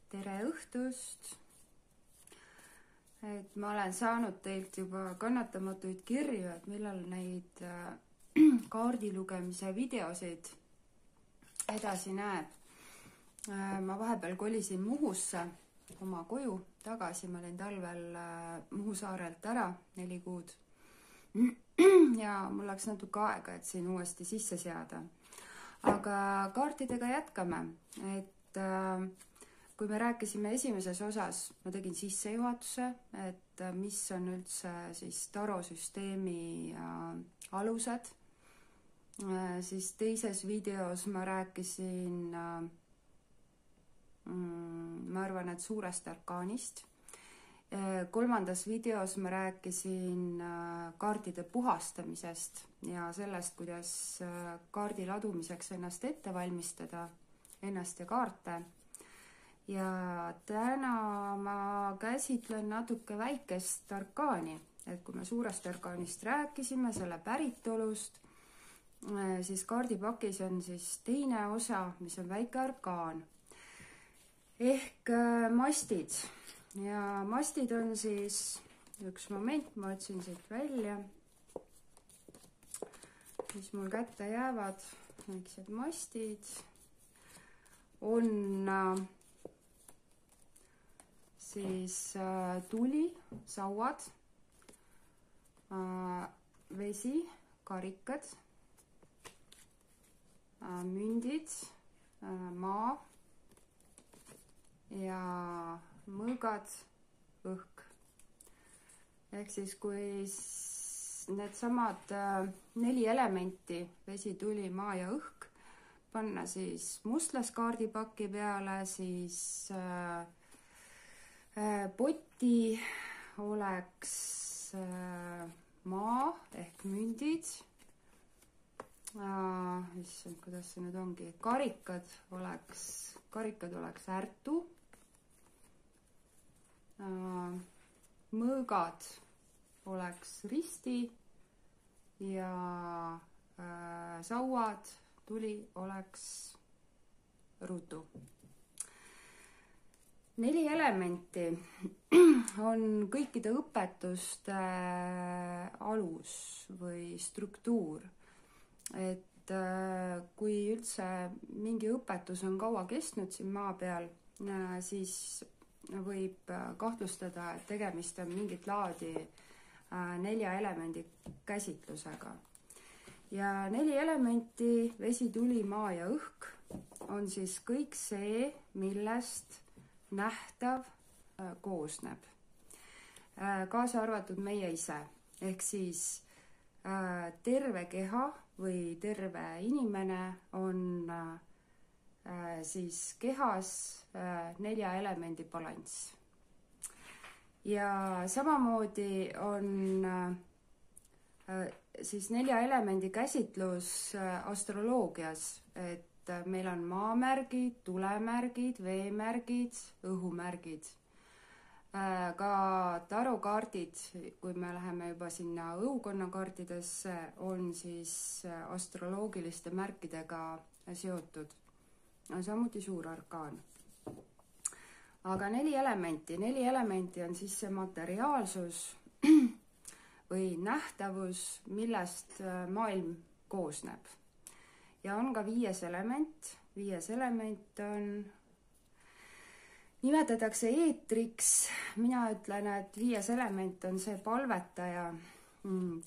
Tere õhtust! Et ma olen saanud teilt juba kannatamatuid kirju, et millal neid kaardi lugemise videosid edasi näeb. Ma vahepeal kolisin Muhusse oma koju tagasi, ma olin talvel Muhu saarelt ära 4 kuud. Ja mul läks natuke aega, et siin uuesti sisse seada. Aga kaartidega jätkame, et kui me rääkisime esimeses osas, ma tegin sissejuhatuse, et mis on üldse siis tarosüsteemi alused. Siis teises videos ma rääkisin, ma arvan, et suurest arkaanist. Kolmandas videos ma rääkisin kaardide puhastamisest ja sellest, kuidas kaardi ladumiseks ennast ette valmistada, ennast ja kaarte. Ja täna ma käsitlen natuke väikest arkaani, et kui me suurest arkaanist rääkisime, selle päritolust, siis kaardipakis on siis teine osa, mis on väike arkaan ehk mastid. Ja mastid on siis, üks moment, ma otsin siit välja, mis mul kätte jäävad, väiksed mastid, on siis tuli, sauad, vesi, karikad, mündid, maa ja mõõgad, õhk. Ehk siis kui needsamad 4 elementi, vesi, tuli, maa ja õhk, panna siis mustlaskaardipaki peale, siis poti oleks maa ehk mündid. Issand, kuidas see nüüd ongi? Karikad oleks ärtu. Mõõgad oleks risti ja sauad, tuli oleks ruutu. 4 elementi on kõikide õpetuste alus või struktuur. Et kui üldse mingi õpetus on kaua kestnud siin maa peal, siis võib kahtlustada, et tegemist on mingit laadi 4 elemendi käsitlusega. Ja 4 elementi, vesi, tuli, maa ja õhk, on siis kõik see, millest nähtav koosneb. Kaasa arvatud meie ise, ehk siis terve keha või terve inimene on siis kehas 4 elemendi balanss. Ja samamoodi on siis 4 elemendi käsitlus astroloogias, et meil on maamärgid, tulemärgid, veemärgid, õhumärgid. Ka tarokaardid, kui me läheme juba sinna õukonnakaartidesse, on siis astroloogiliste märkidega seotud. Samuti suur arkaan. Aga 4 elementi on siis see materiaalsus või nähtavus, millest maailm koosneb. Ja on ka 5 element. 5 element on, nimetatakse eetriks. Mina ütlen, et 5 element on see palvetaja,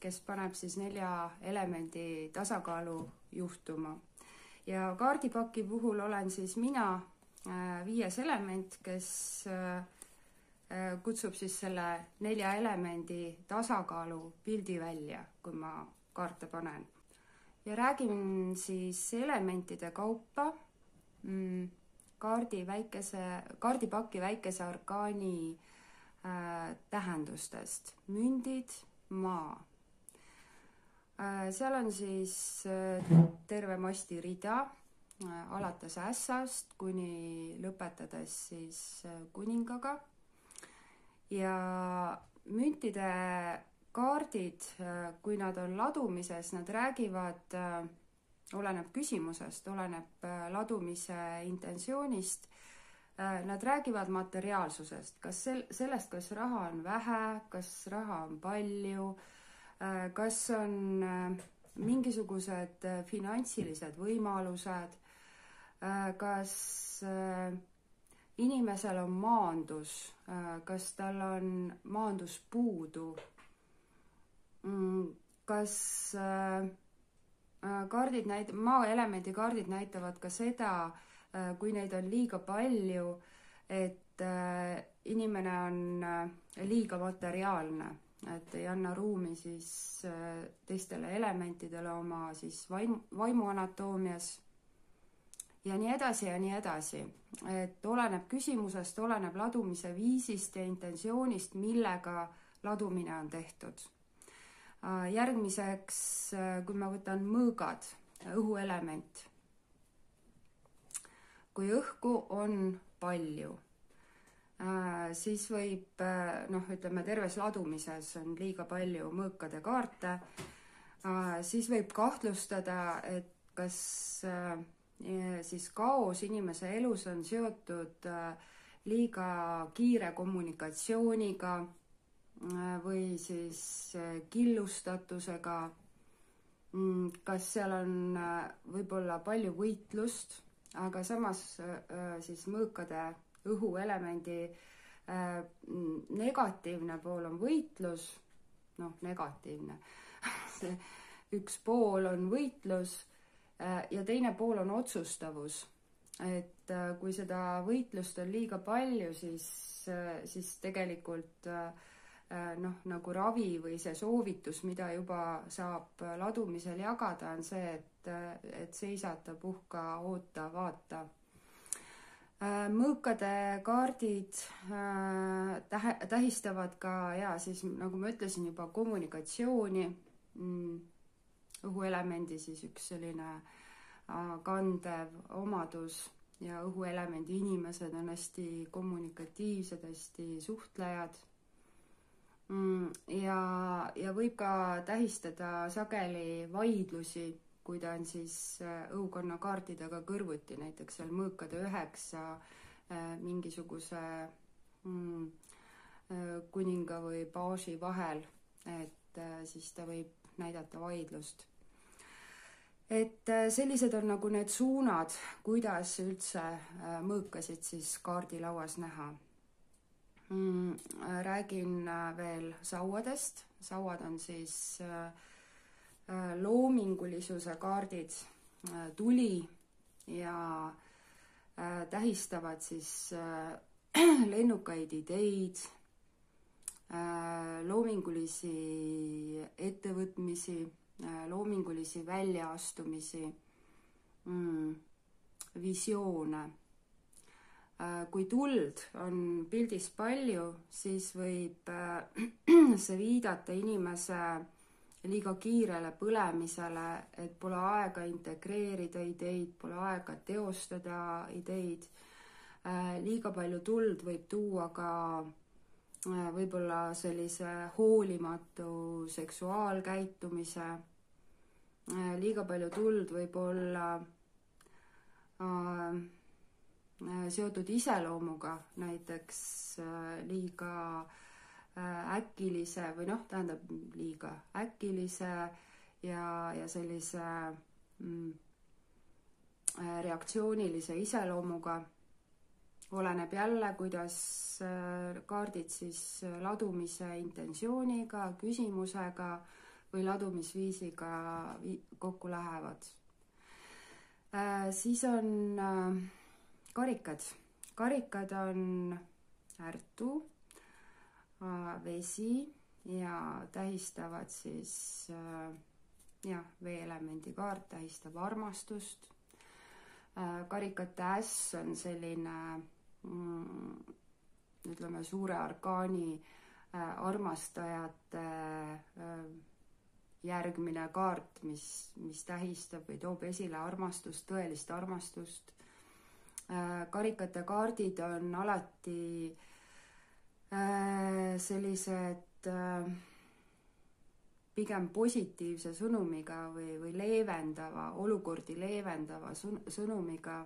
kes paneb siis 4 elemendi tasakaalu juhtuma. Ja kaardipaki puhul olen siis mina 5 element, kes kutsub siis selle 4 elemendi tasakaalu pildi välja, kui ma kaarte panen. Ja räägin siis elementide kaupa kaardipaki väikese arkaani tähendustest. Mündid, maa. Seal on siis terve masti rida, alates ässast kuni lõpetades siis kuningaga. Ja müntide kaardid, kui nad on ladumises, nad räägivad, oleneb küsimusest, oleneb ladumise intentsioonist, nad räägivad materiaalsusest, kas sellest, kas raha on vähe, kas raha on palju, kas on mingisugused finantsilised võimalused, kas inimesel on maandus, kas tal on maandus puudu, kas maaelemendi kaardid näitavad ka seda, kui neid on liiga palju, et inimene on liiga materiaalne, et ei anna ruumi siis teistele elementidele oma siis vaimuanatoomias ja nii edasi ja nii edasi. Et oleneb küsimusest, oleneb ladumise viisist ja intentsioonist, millega ladumine on tehtud. Järgmiseks, kui ma võtan mõõgad, õhuelement. Kui õhku on palju, siis võib, ütleme terves ladumises on liiga palju mõõkade kaarte, siis võib kahtlustada, et kas siis kaos inimese elus on seotud liiga kiire kommunikatsiooniga või siis killustatusega, kas seal on võib-olla palju võitlust, aga samas siis mõõkade õhuelemendi negatiivne pool on võitlus, negatiivne, üks pool on võitlus ja teine pool on otsustavus, et kui seda võitlust on liiga palju, siis tegelikult nagu ravi või see soovitus, mida juba saab ladumisel jagada, on see, et seisata, puhka, oota, vaata. Mõõkade kaardid tähistavad ka, siis nagu ma ütlesin juba, kommunikatsiooni, õhuelemendi siis üks selline kandev omadus ja õhuelemendi inimesed on hästi kommunikatiivsed, hästi suhtlejad. Ja võib ka tähistada sageli vaidlusi, kui ta on siis õukonna kaartidega kõrvuti, näiteks seal mõõkade 9 mingisuguse kuninga või paaži vahel, et siis ta võib näidata vaidlust. Et sellised on nagu need suunad, kuidas üldse mõõkasid siis kaardilauas näha. Räägin veel sauadest. Sauad on siis loomingulisuse kaardid, tuli ja tähistavad siis lennukaid ideid, loomingulisi ettevõtmisi, loomingulisi väljaastumisi, visioone. Kui tuld on pildis palju, siis võib see viidata inimese liiga kiirele põlemisele, et pole aega integreerida ideid, pole aega teostada ideid. Liiga palju tuld võib tuua ka võib-olla sellise hoolimatu seksuaalkäitumise. Liiga palju tuld võib olla seotud iseloomuga, näiteks liiga äkilise või liiga äkilise ja sellise reaktsioonilise iseloomuga. Oleneb jälle, kuidas kaardid siis ladumise intentsiooniga, küsimusega või ladumisviisiga kokku lähevad. Siis on karikad. Karikad on ärtu, vesi ja tähistavad siis, veeelemendi kaart tähistab armastust. Karikate äss on selline, ütleme, suure arkaani armastajate järgmine kaart, mis tähistab või toob esile armastust, tõelist armastust. Karikate kaardid on alati sellised pigem positiivse sõnumiga või leevendava, olukordi leevendava sõnumiga.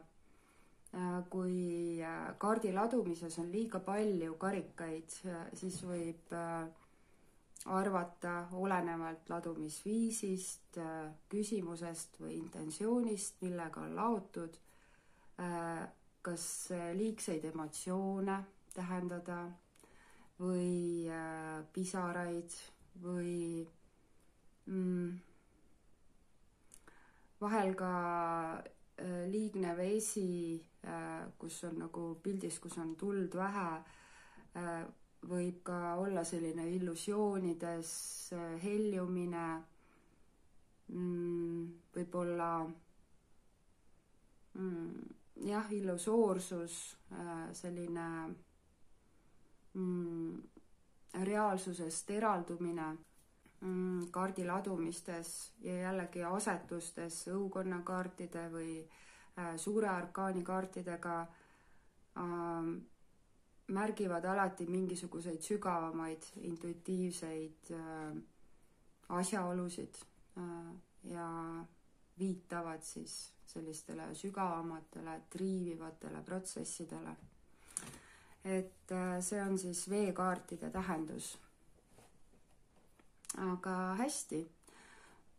kui kaardi ladumises on liiga palju karikaid, siis võib arvata olenevalt ladumisviisist, küsimusest või intentsioonist, millega on laotud, kas liigseid emotsioone tähendada või pisaraid või vahel ka liigne vesi, kus on nagu pildis, kus on tuld vähe, võib ka olla selline illusioonides heljumine, võib olla jah, illusoorsus, selline reaalsusest eraldumine kaardi ladumistes ja jällegi asetustes õukonnakaartide või suure arkaani kaartidega märgivad alati mingisuguseid sügavamaid intuitiivseid asjaolusid ja viitavad siis sellistele sügavamatele triivivatele protsessidele. Et see on siis veekaartide tähendus. Aga hästi,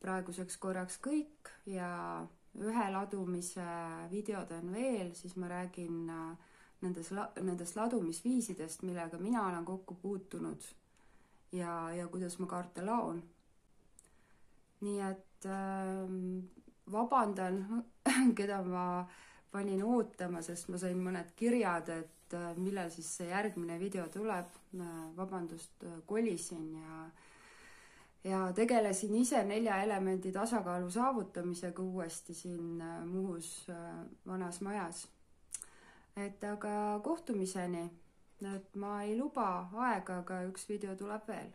praeguseks korraks kõik ja ühe ladumise videod on veel, siis ma räägin nendest ladumisviisidest, millega mina olen kokku puutunud ja kuidas ma kaarte laon. Nii et vabandan, keda ma panin ootama, sest ma sain mõned kirjad, et millal siis see järgmine video tuleb. Vabandust, kolisin ja tegelesin ise 4 elemendi tasakaalu saavutamisega uuesti siin Muhus vanas majas. Et aga kohtumiseni, et ma ei luba aega, aga üks video tuleb veel.